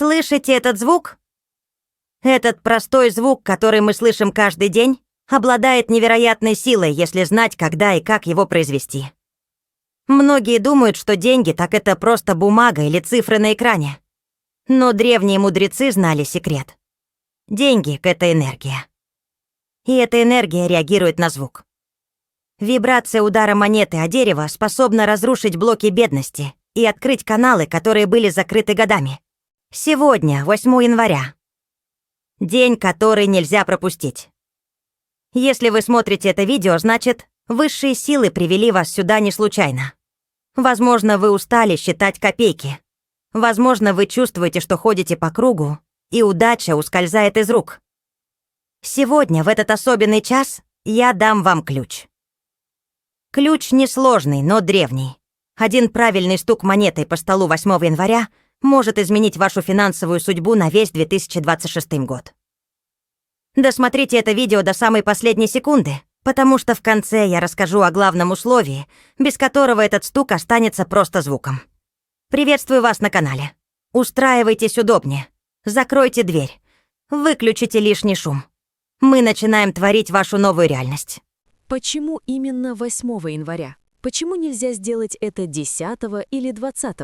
Слышите этот звук? Этот простой звук, который мы слышим каждый день, обладает невероятной силой, если знать, когда и как его произвести. Многие думают, что деньги так это просто бумага или цифры на экране. Но древние мудрецы знали секрет. Деньги — это энергия. И эта энергия реагирует на звук. Вибрация удара монеты о дерево способна разрушить блоки бедности и открыть каналы, которые были закрыты годами. Сегодня, 8 января. День, который нельзя пропустить. Если вы смотрите это видео, значит, высшие силы привели вас сюда не случайно. Возможно, вы устали считать копейки. Возможно, вы чувствуете, что ходите по кругу, и удача ускользает из рук. Сегодня, в этот особенный час, я дам вам ключ. Ключ несложный, но древний. Один правильный стук монетой по столу 8 января может изменить вашу финансовую судьбу на весь 2026 год. Досмотрите это видео до самой последней секунды, потому что в конце я расскажу о главном условии, без которого этот стук останется просто звуком. Приветствую вас на канале. Устраивайтесь удобнее, закройте дверь, выключите лишний шум. Мы начинаем творить вашу новую реальность. Почему именно 8 января? Почему нельзя сделать это 10 или 20?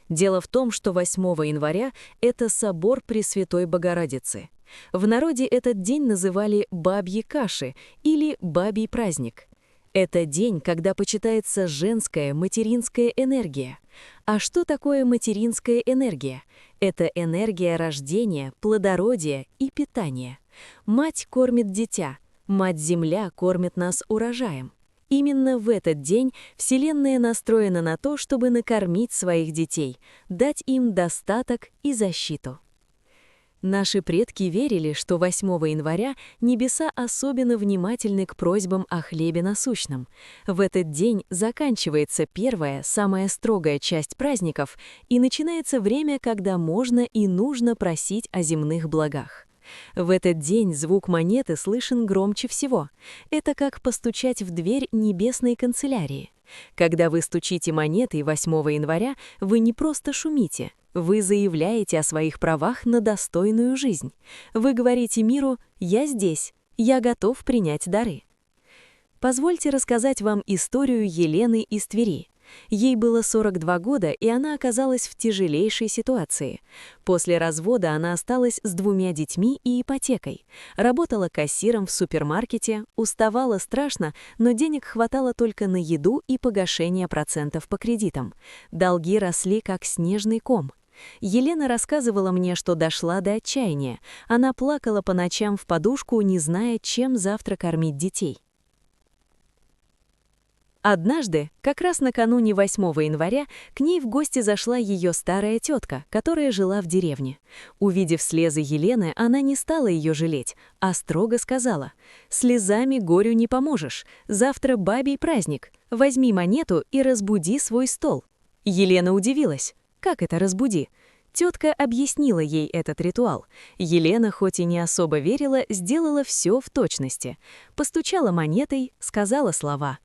Дело в том, что 8 января – это собор Пресвятой Богородицы. В народе этот день называли «бабьи каши» или «бабий праздник». Это день, когда почитается женская, материнская энергия. А что такое материнская энергия? Это энергия рождения, плодородия и питания. Мать кормит дитя, Мать-Земля кормит нас урожаем. Именно в этот день Вселенная настроена на то, чтобы накормить своих детей, дать им достаток и защиту. Наши предки верили, что 8 января небеса особенно внимательны к просьбам о хлебе насущном. В этот день заканчивается первая, самая строгая часть праздников, и начинается время, когда можно и нужно просить о земных благах. В этот день звук монеты слышен громче всего. Это как постучать в дверь небесной канцелярии. Когда вы стучите монетой 8 января, вы не просто шумите. Вы заявляете о своих правах на достойную жизнь. Вы говорите миру «Я здесь, я готов принять дары». Позвольте рассказать вам историю Елены из Твери. Ей было 42 года, и она оказалась в тяжелейшей ситуации. После развода она осталась с 2 детьми и ипотекой. Работала кассиром в супермаркете, уставала страшно, но денег хватало только на еду и погашение процентов по кредитам. Долги росли как снежный ком. Елена рассказывала мне, что дошла до отчаяния. Она плакала по ночам в подушку, не зная, чем завтра кормить детей. Однажды, как раз накануне 8 января, к ней в гости зашла ее старая тетка, которая жила в деревне. Увидев слезы Елены, она не стала ее жалеть, а строго сказала: «Слезами горю не поможешь, завтра бабий праздник, возьми монету и разбуди свой стол». Елена удивилась: «Как это разбуди?» Тетка объяснила ей этот ритуал. Елена, хоть и не особо верила, сделала все в точности. Постучала монетой, сказала слова.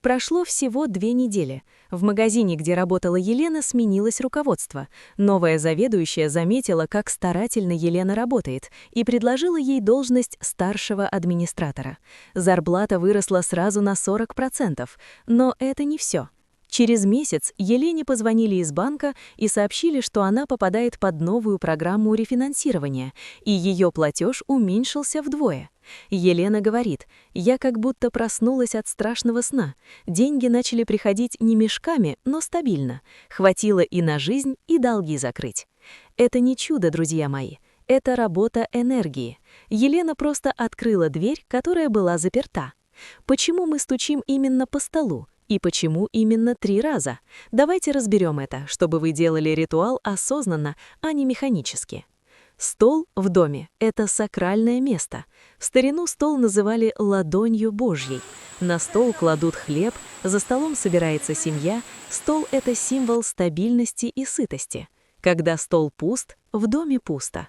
Прошло всего 2 недели. В магазине, где работала Елена, сменилось руководство. Новая заведующая заметила, как старательно Елена работает, и предложила ей должность старшего администратора. Зарплата выросла сразу на 40%, но это не все. Через месяц Елене позвонили из банка и сообщили, что она попадает под новую программу рефинансирования, и ее платеж уменьшился вдвое. Елена говорит: «Я как будто проснулась от страшного сна. Деньги начали приходить не мешками, но стабильно. Хватило и на жизнь, и долги закрыть». Это не чудо, друзья мои. Это работа энергии. Елена просто открыла дверь, которая была заперта. Почему мы стучим именно по столу? И почему именно 3 раза? Давайте разберем это, чтобы вы делали ритуал осознанно, а не механически. Стол в доме – это сакральное место. В старину стол называли ладонью Божьей. На стол кладут хлеб, за столом собирается семья. Стол – это символ стабильности и сытости. Когда стол пуст, в доме пусто.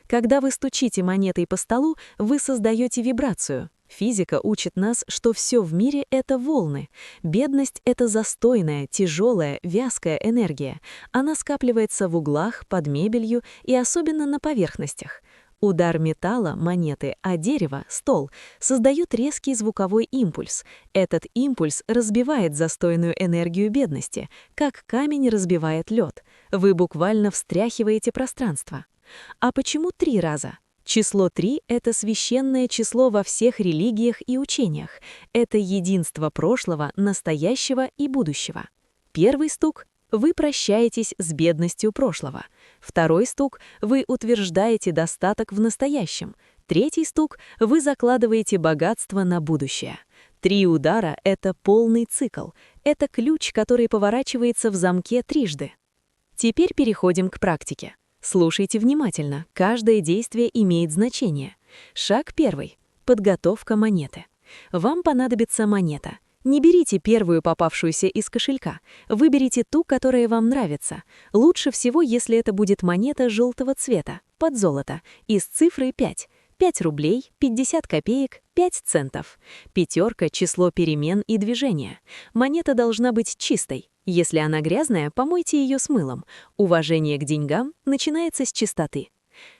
Когда вы стучите монетой по столу, вы создаете вибрацию. Физика учит нас, что все в мире — это волны. Бедность — это застойная, тяжелая, вязкая энергия. Она скапливается в углах, под мебелью и особенно на поверхностях. Удар металла, монеты, а дерева, стол, создает резкий звуковой импульс. Этот импульс разбивает застойную энергию бедности, как камень разбивает лед. Вы буквально встряхиваете пространство. А почему 3 раза? Число 3 — это священное число во всех религиях и учениях. Это единство прошлого, настоящего и будущего. Первый стук — вы прощаетесь с бедностью прошлого. Второй стук — вы утверждаете достаток в настоящем. Третий стук — вы закладываете богатство на будущее. 3 удара — это полный цикл. Это ключ, который поворачивается в замке трижды. Теперь переходим к практике. Слушайте внимательно, каждое действие имеет значение. Шаг 1. Подготовка монеты. Вам понадобится монета. Не берите первую попавшуюся из кошелька. Выберите ту, которая вам нравится. Лучше всего, если это будет монета желтого цвета, под золото, и с цифрой 5. 5 рублей, 50 копеек, 5 центов. Пятерка — число перемен и движения. Монета должна быть чистой. Если она грязная, помойте ее с мылом. Уважение к деньгам начинается с чистоты.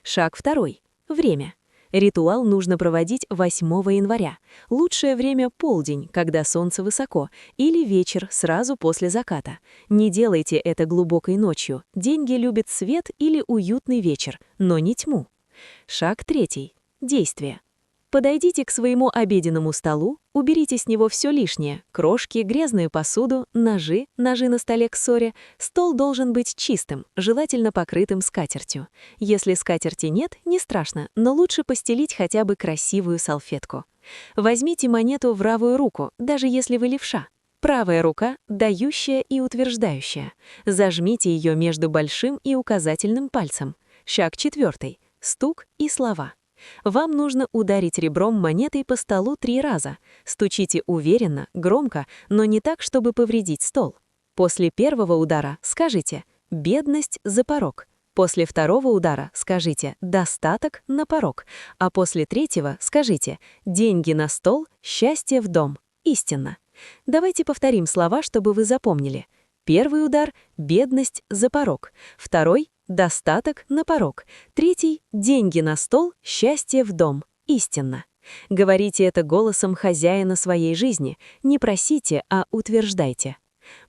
Шаг 2. Время. Ритуал нужно проводить 8 января. Лучшее время — полдень, когда солнце высоко, или вечер, сразу после заката. Не делайте это глубокой ночью. Деньги любят свет или уютный вечер, но не тьму. Шаг 3. Действие. Подойдите к своему обеденному столу, уберите с него все лишнее — крошки, грязную посуду, ножи на столе к ссоре. Стол должен быть чистым, желательно покрытым скатертью. Если скатерти нет, не страшно, но лучше постелить хотя бы красивую салфетку. Возьмите монету в правую руку, даже если вы левша. Правая рука — дающая и утверждающая. Зажмите ее между большим и указательным пальцем. Шаг 4. Стук и слова. Вам нужно ударить ребром монетой по столу 3 раза. Стучите уверенно, громко, но не так, чтобы повредить стол. После первого удара скажите «бедность за порог». После второго удара скажите «достаток на порог», а после третьего скажите «деньги на стол, счастье в дом». Истинно. Давайте повторим слова, чтобы вы запомнили. Первый удар — бедность за порог. Второй — достаток на порог. Третий — деньги на стол, счастье в дом. Истинно. Говорите это голосом хозяина своей жизни. Не просите, а утверждайте.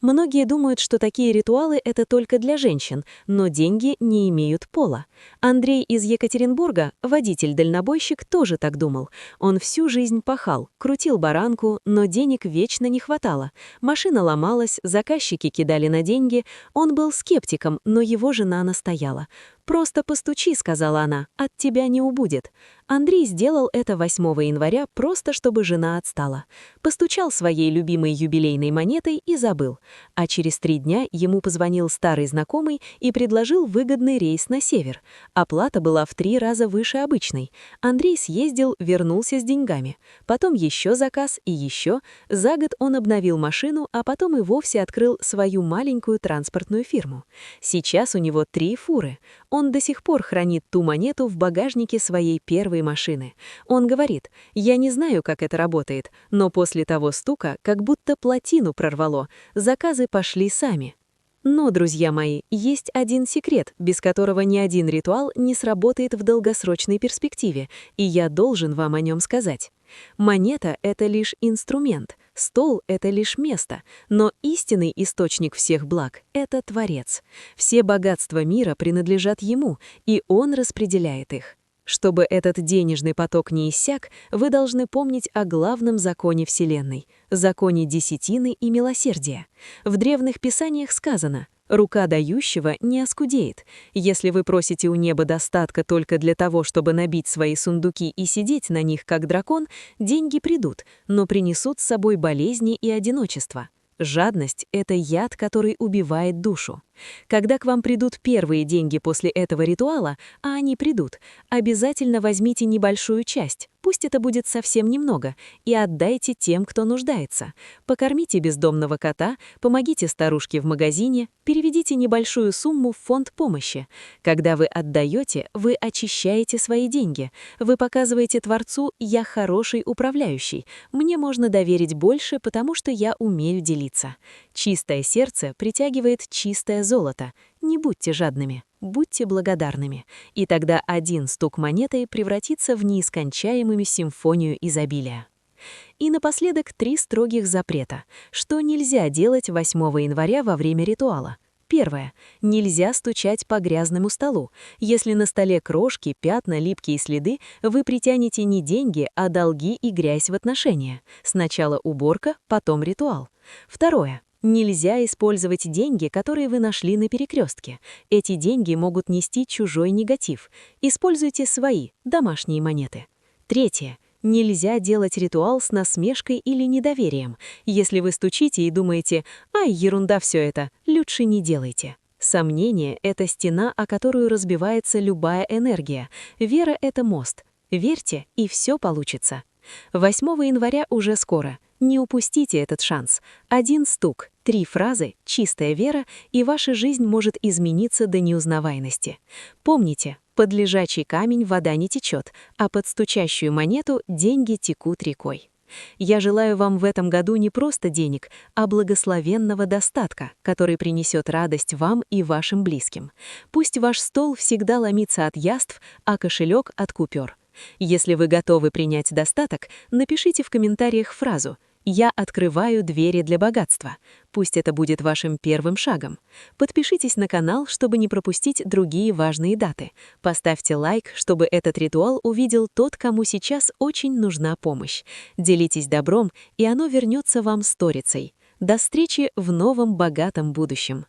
Многие думают, что такие ритуалы — это только для женщин, но деньги не имеют пола. Андрей из Екатеринбурга, водитель-дальнобойщик, тоже так думал. Он всю жизнь пахал, крутил баранку, но денег вечно не хватало. Машина ломалась, заказчики кидали на деньги. Он был скептиком, но его жена настояла. «Просто постучи», — сказала она, — «от тебя не убудет». Андрей сделал это 8 января просто, чтобы жена отстала. Постучал своей любимой юбилейной монетой и забыл. А через 3 дня ему позвонил старый знакомый и предложил выгодный рейс на север. Оплата была в 3 раза выше обычной. Андрей съездил, вернулся с деньгами. Потом еще заказ и еще. За год он обновил машину, а потом и вовсе открыл свою маленькую транспортную фирму. Сейчас у него 3 фуры. Он до сих пор хранит ту монету в багажнике своей первой машины. Он говорит: «Я не знаю, как это работает, но после того стука как будто плотину прорвало, заказы пошли сами». Но, друзья мои, есть один секрет, без которого ни один ритуал не сработает в долгосрочной перспективе, и я должен вам о нем сказать. Монета — это лишь инструмент, стол — это лишь место, но истинный источник всех благ — это Творец. Все богатства мира принадлежат Ему, и Он распределяет их. Чтобы этот денежный поток не иссяк, вы должны помнить о главном законе Вселенной — законе десятины и милосердия. В древних писаниях сказано: «Рука дающего не оскудеет». Если вы просите у неба достатка только для того, чтобы набить свои сундуки и сидеть на них, как дракон, деньги придут, но принесут с собой болезни и одиночество. Жадность — это яд, который убивает душу. Когда к вам придут первые деньги после этого ритуала, а они придут, обязательно возьмите небольшую часть, Пусть это будет совсем немного, и отдайте тем, кто нуждается. Покормите бездомного кота, помогите старушке в магазине, переведите небольшую сумму в фонд помощи. Когда вы отдаете, вы очищаете свои деньги. Вы показываете Творцу: «Я хороший управляющий, мне можно доверить больше, потому что я умею делиться». Чистое сердце притягивает чистое золото. Не будьте жадными, будьте благодарными. И тогда один стук монетой превратится в неискончаемую симфонию изобилия. И напоследок 3 строгих запрета. Что нельзя делать 8 января во время ритуала? Первое. Нельзя стучать по грязному столу. Если на столе крошки, пятна, липкие следы, вы притянете не деньги, а долги и грязь в отношения. Сначала уборка, потом ритуал. Второе. Нельзя использовать деньги, которые вы нашли на перекрестке. Эти деньги могут нести чужой негатив. Используйте свои, домашние монеты. Третье. Нельзя делать ритуал с насмешкой или недоверием. Если вы стучите и думаете: «Ай, ерунда все это», лучше не делайте. Сомнение — это стена, о которую разбивается любая энергия. Вера — это мост. Верьте, и все получится. 8 января уже скоро. Не упустите этот шанс. 1 стук, 3 фразы, чистая вера, и ваша жизнь может измениться до неузнаваемости. Помните, под лежачий камень вода не течет, а под стучащую монету деньги текут рекой. Я желаю вам в этом году не просто денег, а благословенного достатка, который принесет радость вам и вашим близким. Пусть ваш стол всегда ломится от яств, а кошелек от купюр. Если вы готовы принять достаток, напишите в комментариях фразу «Я открываю двери для богатства». Пусть это будет вашим первым шагом. Подпишитесь на канал, чтобы не пропустить другие важные даты. Поставьте лайк, чтобы этот ритуал увидел тот, кому сейчас очень нужна помощь. Делитесь добром, и оно вернется вам сторицей. До встречи в новом богатом будущем.